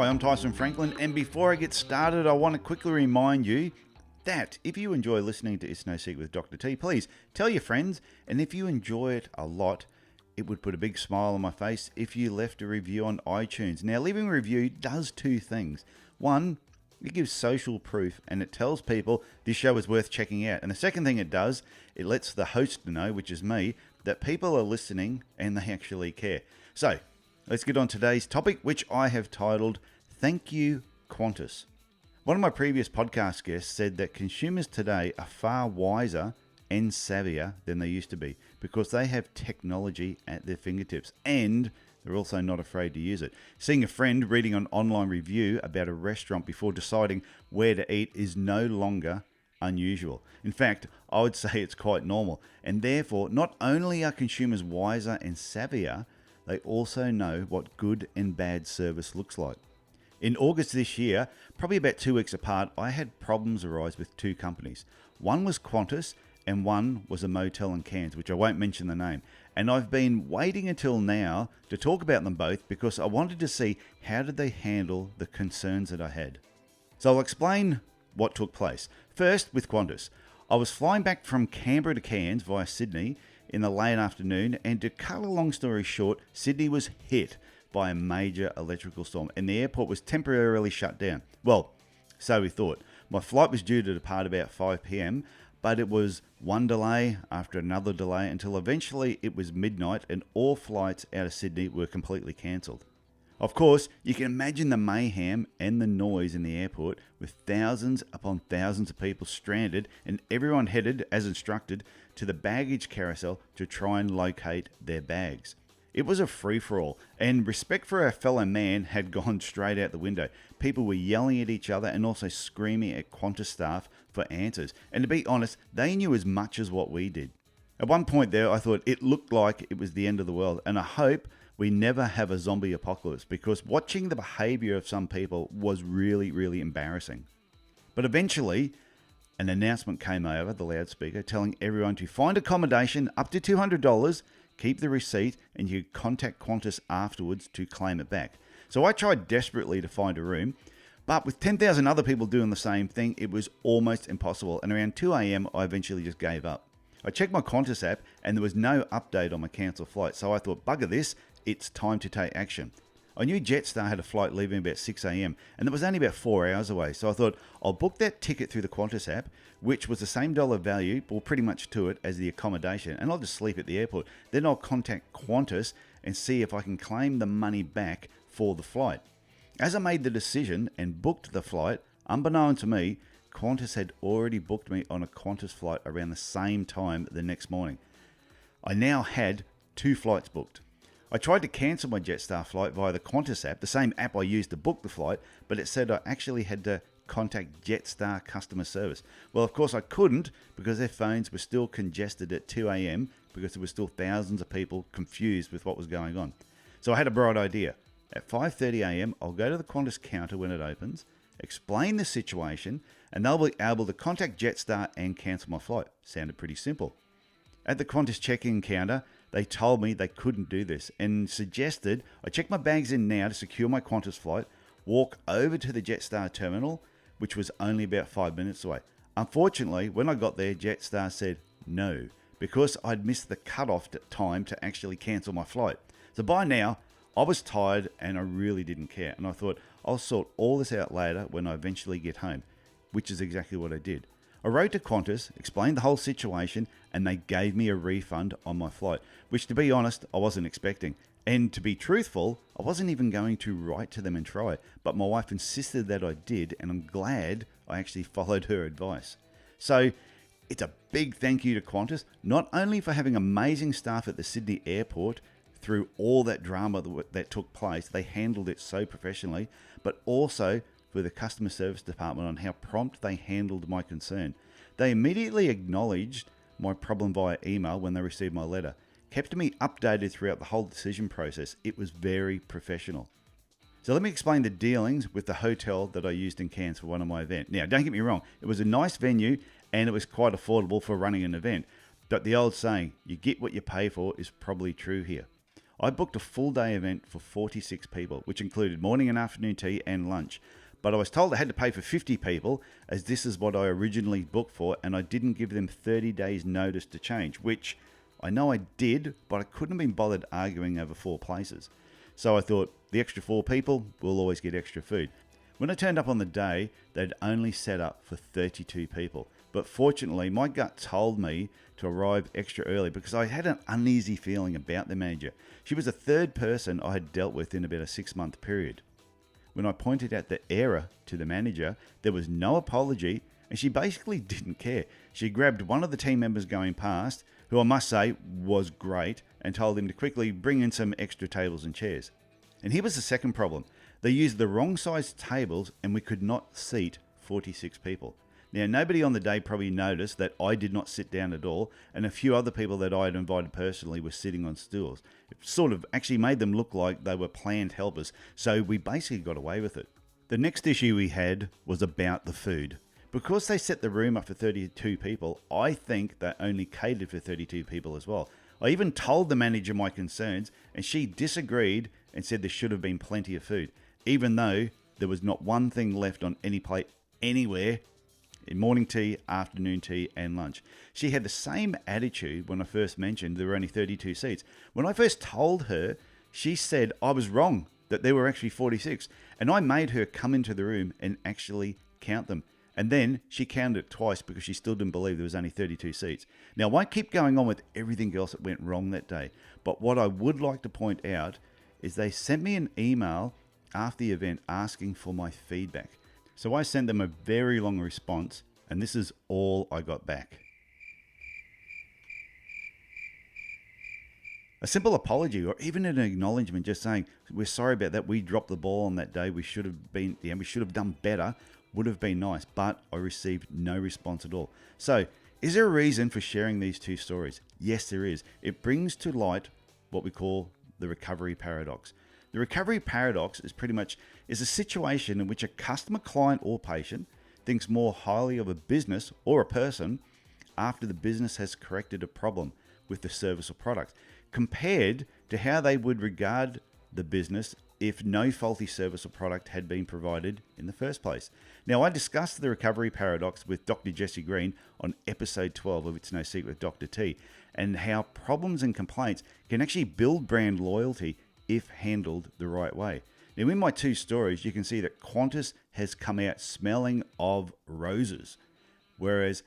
Hi, I'm Tyson Franklin, and before I get started, I want to quickly remind you that if you enjoy listening to It's No Secret with Dr. T, please tell your friends, and if you enjoy it a lot, it would put a big smile on my face if you left a review on iTunes. Now, leaving a review does two things. One, it gives social proof, and it tells people this show is worth checking out. And the second thing it does, it lets the host know, which is me, that people are listening and they actually care. So, let's get on today's topic, which I have titled, Thank You Qantas. One of my previous podcast guests said that consumers today are far wiser and savvier than they used to be because they have technology at their fingertips and they're also not afraid to use it. Seeing a friend reading an online review about a restaurant before deciding where to eat is no longer unusual. In fact, I would say it's quite normal. And therefore, not only are consumers wiser and savvier, they also know what good and bad service looks like. In August this year, probably about 2 weeks apart, I had problems arise with two companies. One was Qantas and one was a motel in Cairns, which I won't mention the name. And I've been waiting until now to talk about them both because I wanted to see how did they handle the concerns that I had. So I'll explain what took place. First, with Qantas. I was flying back from Canberra to Cairns via Sydney in the late afternoon, and to cut a long story short, Sydney was hit by a major electrical storm and the airport was temporarily shut down. Well, so we thought. My flight was due to depart about 5 p.m, but it was one delay after another delay until eventually it was midnight and all flights out of Sydney were completely cancelled. Of course, you can imagine the mayhem and the noise in the airport with thousands upon thousands of people stranded and everyone headed, as instructed, to the baggage carousel to try and locate their bags. It was a free-for-all, and respect for our fellow man had gone straight out the window. People were yelling at each other and also screaming at Qantas staff for answers. And to be honest, they knew as much as what we did. At one point there, I thought it looked like it was the end of the world, and I hope we never have a zombie apocalypse because watching the behaviour of some people was really, really embarrassing. But eventually, an announcement came over the loudspeaker telling everyone to find accommodation up to $200, keep the receipt, and you contact Qantas afterwards to claim it back. So I tried desperately to find a room, but with 10,000 other people doing the same thing, it was almost impossible. And around 2 a.m, I eventually just gave up. I checked my Qantas app and there was no update on my cancelled flight. So I thought, bugger this, it's time to take action. I knew Jetstar had a flight leaving about 6 a.m. and it was only about 4 hours away. So I thought, I'll book that ticket through the Qantas app, which was the same dollar value, or pretty much to it, as the accommodation. And I'll just sleep at the airport. Then I'll contact Qantas and see if I can claim the money back for the flight. As I made the decision and booked the flight, unbeknown to me, Qantas had already booked me on a Qantas flight around the same time the next morning. I now had 2 flights booked. I tried to cancel my Jetstar flight via the Qantas app, the same app I used to book the flight, but it said I actually had to contact Jetstar customer service. Well, of course I couldn't because their phones were still congested at 2 a.m. because there were still thousands of people confused with what was going on. So I had a bright idea. At 5:30 a.m, I'll go to the Qantas counter when it opens, explain the situation, and they'll be able to contact Jetstar and cancel my flight. Sounded pretty simple. At the Qantas check-in counter, they told me they couldn't do this and suggested I check my bags in now to secure my Qantas flight, walk over to the Jetstar terminal, which was only about 5 minutes away. Unfortunately, when I got there, Jetstar said no, because I'd missed the cut-off time to actually cancel my flight. So by now, I was tired and I really didn't care. And I thought, I'll sort all this out later when I eventually get home, which is exactly what I did. I wrote to Qantas, explained the whole situation, and they gave me a refund on my flight, which to be honest, I wasn't expecting. And to be truthful, I wasn't even going to write to them and try, but my wife insisted that I did, and I'm glad I actually followed her advice. So it's a big thank you to Qantas, not only for having amazing staff at the Sydney airport through all that drama that took place, they handled it so professionally, but also for the customer service department on how prompt they handled my concern. They immediately acknowledged my problem via email when they received my letter, kept me updated throughout the whole decision process. It was very professional. So let me explain the dealings with the hotel that I used in Cairns for one of my events. Now, don't get me wrong, it was a nice venue and it was quite affordable for running an event. But the old saying, you get what you pay for, is probably true here. I booked a full day event for 46 people, which included morning and afternoon tea and lunch. But I was told I had to pay for 50 people, as this is what I originally booked for, and I didn't give them 30 days notice to change, which I know I did, but I couldn't have been bothered arguing over 4 places. So I thought, the extra 4 people will always get extra food. When I turned up on the day, they'd only set up for 32 people. But fortunately, my gut told me to arrive extra early because I had an uneasy feeling about the manager. She was the third person I had dealt with in about a 6-month period. When I pointed out the error to the manager, there was no apology, and she basically didn't care. She grabbed one of the team members going past, who I must say was great, and told him to quickly bring in some extra tables and chairs. And here was the second problem. They used the wrong size tables, and we could not seat 46 people. Now, nobody on the day probably noticed that I did not sit down at all, and a few other people that I had invited personally were sitting on stools. It sort of actually made them look like they were planned helpers, so we basically got away with it. The next issue we had was about the food. Because they set the room up for 32 people, I think they only catered for 32 people as well. I even told the manager my concerns, and she disagreed and said there should have been plenty of food, even though there was not one thing left on any plate anywhere in morning tea, afternoon tea, and lunch. She had the same attitude when I first mentioned there were only 32 seats. When I first told her, she said I was wrong, that there were actually 46. And I made her come into the room and actually count them. And then she counted it twice because she still didn't believe there was only 32 seats. Now, I won't keep going on with everything else that went wrong that day. But what I would like to point out is they sent me an email after the event asking for my feedback. So I sent them a very long response, and this is all I got back. A simple apology or even an acknowledgement just saying, we're sorry about that, we dropped the ball on that day, we should have done better, would have been nice, but I received no response at all. So, is there a reason for sharing these 2 stories? Yes, there is. It brings to light what we call the recovery paradox. The recovery paradox is a situation in which a customer, client, or patient thinks more highly of a business or a person after the business has corrected a problem with the service or product, compared to how they would regard the business if no faulty service or product had been provided in the first place. Now, I discussed the recovery paradox with Dr. Jesse Green on episode 12 of It's No Secret with Dr. T, and how problems and complaints can actually build brand loyalty if handled the right way. Now, in my 2 stories, you can see that Qantas has come out smelling of roses, whereas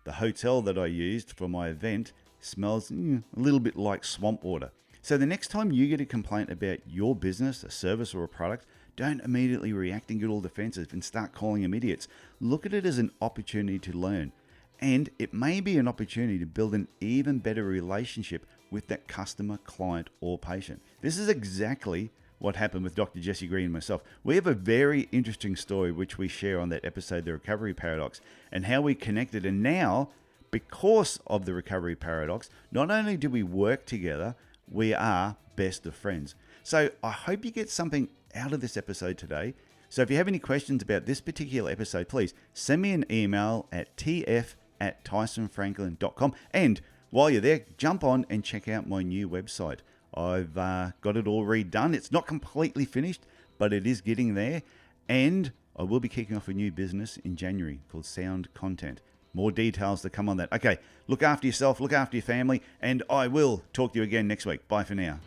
the hotel that I used for my event smells a little bit like swamp water. So the next time you get a complaint about your business, a service, or a product, don't immediately react and get all defensive and start calling them idiots. Look at it as an opportunity to learn. And it may be an opportunity to build an even better relationship with that customer, client, or patient. This is exactly what happened with Dr. Jesse Green and myself. We have a very interesting story which we share on that episode, The Recovery Paradox, and how we connected. And now, because of the recovery paradox, not only do we work together, we are best of friends. So I hope you get something out of this episode today. So if you have any questions about this particular episode, please send me an email at tf@tysonfranklin.com. And while you're there, jump on and check out my new website. I've got it all redone. It's not completely finished, but it is getting there. And I will be kicking off a new business in January called Sound Content. More details to come on that. Okay, look after yourself, look after your family, and I will talk to you again next week. Bye for now.